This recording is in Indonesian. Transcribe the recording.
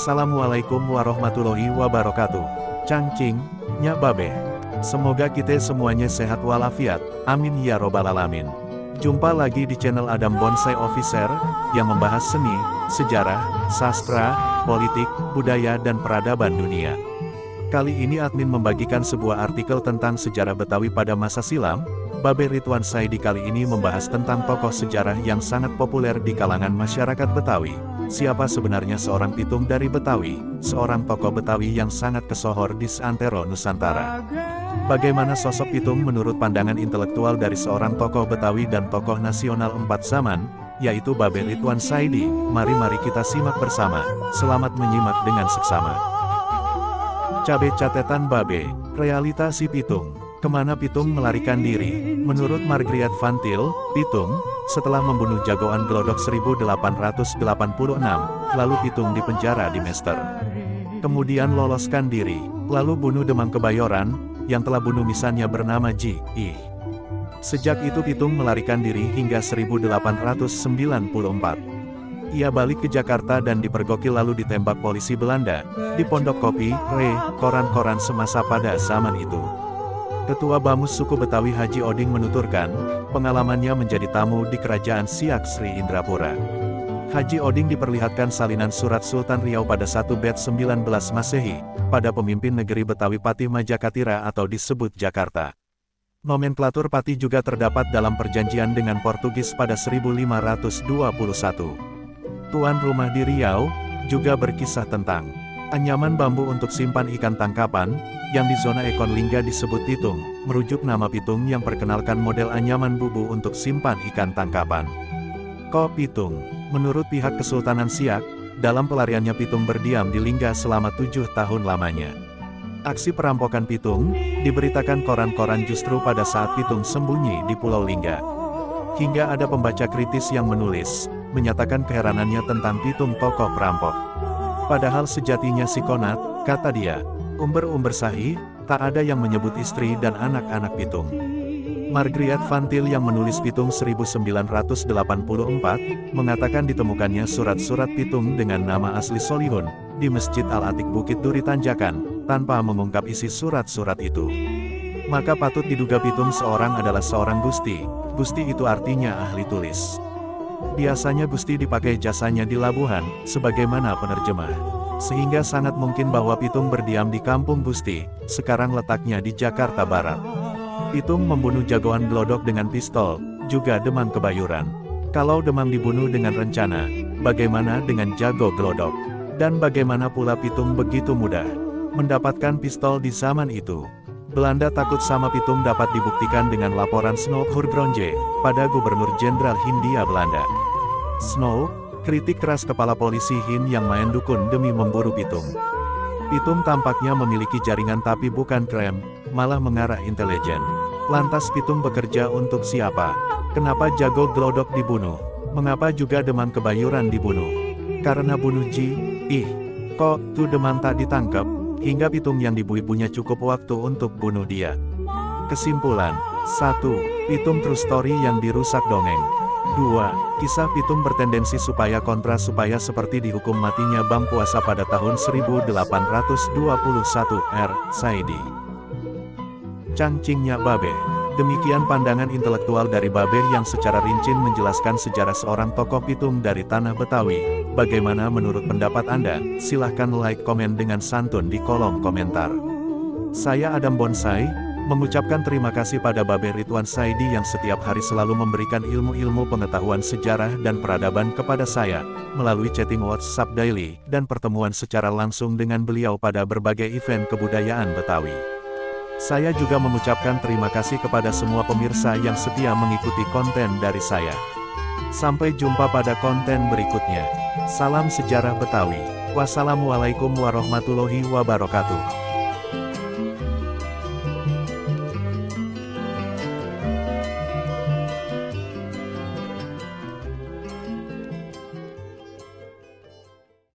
Assalamualaikum warahmatullahi wabarakatuh. Cangcing, Nya Babe. Semoga kita semuanya sehat walafiat, amin ya robbal alamin. Jumpa lagi di channel Adam Bonsai Officer, yang membahas seni, sejarah, sastra, politik, budaya dan peradaban dunia. Kali ini admin membagikan sebuah artikel tentang sejarah Betawi pada masa silam. Babe Ridwan Saidi kali ini membahas tentang tokoh sejarah yang sangat populer di kalangan masyarakat Betawi. Siapa sebenarnya seorang Pitung dari Betawi, seorang tokoh Betawi yang sangat kesohor di seantero Nusantara. Bagaimana sosok Pitung menurut pandangan intelektual dari seorang tokoh Betawi dan tokoh nasional empat zaman, yaitu Babe Ridwan Saidi. Mari kita simak bersama. Selamat menyimak dengan seksama. Cabe catetan Babe, realita si Pitung. Kemana Pitung melarikan diri? Menurut Margriet Van Til, Pitung, setelah membunuh jagoan Glodok 1886, lalu Pitung dipenjara di Mester. Kemudian loloskan diri, lalu bunuh Demang Kebayoran, yang telah bunuh misannya bernama Ji Ih. Sejak itu Pitung melarikan diri hingga 1894. Ia balik ke Jakarta dan dipergokil lalu ditembak polisi Belanda, di Pondok Kopi, koran-koran semasa pada zaman itu. Ketua Bamus suku Betawi Haji Oding menuturkan, pengalamannya menjadi tamu di kerajaan Siak Sri Indrapura. Haji Oding diperlihatkan salinan surat Sultan Riau pada 1 Bet 19 Masehi, pada pemimpin negeri Betawi Patih Majakatira atau disebut Jakarta. Nomenklatur Patih juga terdapat dalam perjanjian dengan Portugis pada 1521. Tuan rumah di Riau, juga berkisah tentang anyaman bambu untuk simpan ikan tangkapan, yang di zona Ekon Lingga disebut Pitung, merujuk nama Pitung yang perkenalkan model anyaman bubu untuk simpan ikan tangkapan. Ko Pitung, menurut pihak Kesultanan Siak, dalam pelariannya Pitung berdiam di Lingga selama 7 tahun lamanya. Aksi perampokan Pitung, diberitakan koran-koran justru pada saat Pitung sembunyi di Pulau Lingga. Hingga ada pembaca kritis yang menulis, menyatakan keheranannya tentang Pitung tokoh perampok. Padahal sejatinya si Konat, kata dia, umber-umber sahih, tak ada yang menyebut istri dan anak-anak Pitung. Margriet Van Til yang menulis Pitung 1984, mengatakan ditemukannya surat-surat Pitung dengan nama asli Solihun, di Masjid Al-Atik Bukit Duri Tanjakan, tanpa mengungkap isi surat-surat itu. Maka patut diduga Pitung seorang adalah seorang Gusti. Gusti itu artinya ahli tulis. Biasanya Gusti dipakai jasanya di Labuhan, sebagaimana penerjemah. Sehingga sangat mungkin bahwa Pitung berdiam di Kampung Gusti, sekarang letaknya di Jakarta Barat. Pitung membunuh jagoan Glodok dengan pistol, juga Demang Kebayoran. Kalau Demang dibunuh dengan rencana, bagaimana dengan jago Glodok? Dan bagaimana pula Pitung begitu mudah mendapatkan pistol di zaman itu? Belanda takut sama Pitung dapat dibuktikan dengan laporan Snoek Hurgronje, pada Gubernur Jenderal Hindia Belanda. Snoek, kritik keras kepala polisi Hin yang main dukun demi memburu Pitung. Pitung tampaknya memiliki jaringan tapi bukan krem, malah mengarah intelijen. Lantas Pitung bekerja untuk siapa? Kenapa jago Glodok dibunuh? Mengapa juga Demang Kebayoran dibunuh? Karena bunuh Ji Ih. Kok tuh Demang tak ditangkap? Hingga Pitung yang dibui punya cukup waktu untuk bunuh dia. Kesimpulan, 1. Pitung true story yang dirusak dongeng. 2. Kisah Pitung bertendensi supaya kontra supaya seperti dihukum matinya Bang Puasa pada tahun 1821. R. Saidi. Cangcingnya Babe. Demikian pandangan intelektual dari Babe yang secara rinci menjelaskan sejarah seorang tokoh Pitung dari tanah Betawi. Bagaimana menurut pendapat Anda? Silahkan like komen dengan santun di kolom komentar. Saya Adam Bonsai, mengucapkan terima kasih pada Babe Ridwan Saidi yang setiap hari selalu memberikan ilmu-ilmu pengetahuan sejarah dan peradaban kepada saya, melalui chatting WhatsApp daily, dan pertemuan secara langsung dengan beliau pada berbagai event kebudayaan Betawi. Saya juga mengucapkan terima kasih kepada semua pemirsa yang setia mengikuti konten dari saya. Sampai jumpa pada konten berikutnya. Salam sejarah Betawi. Wassalamualaikum warahmatullahi wabarakatuh.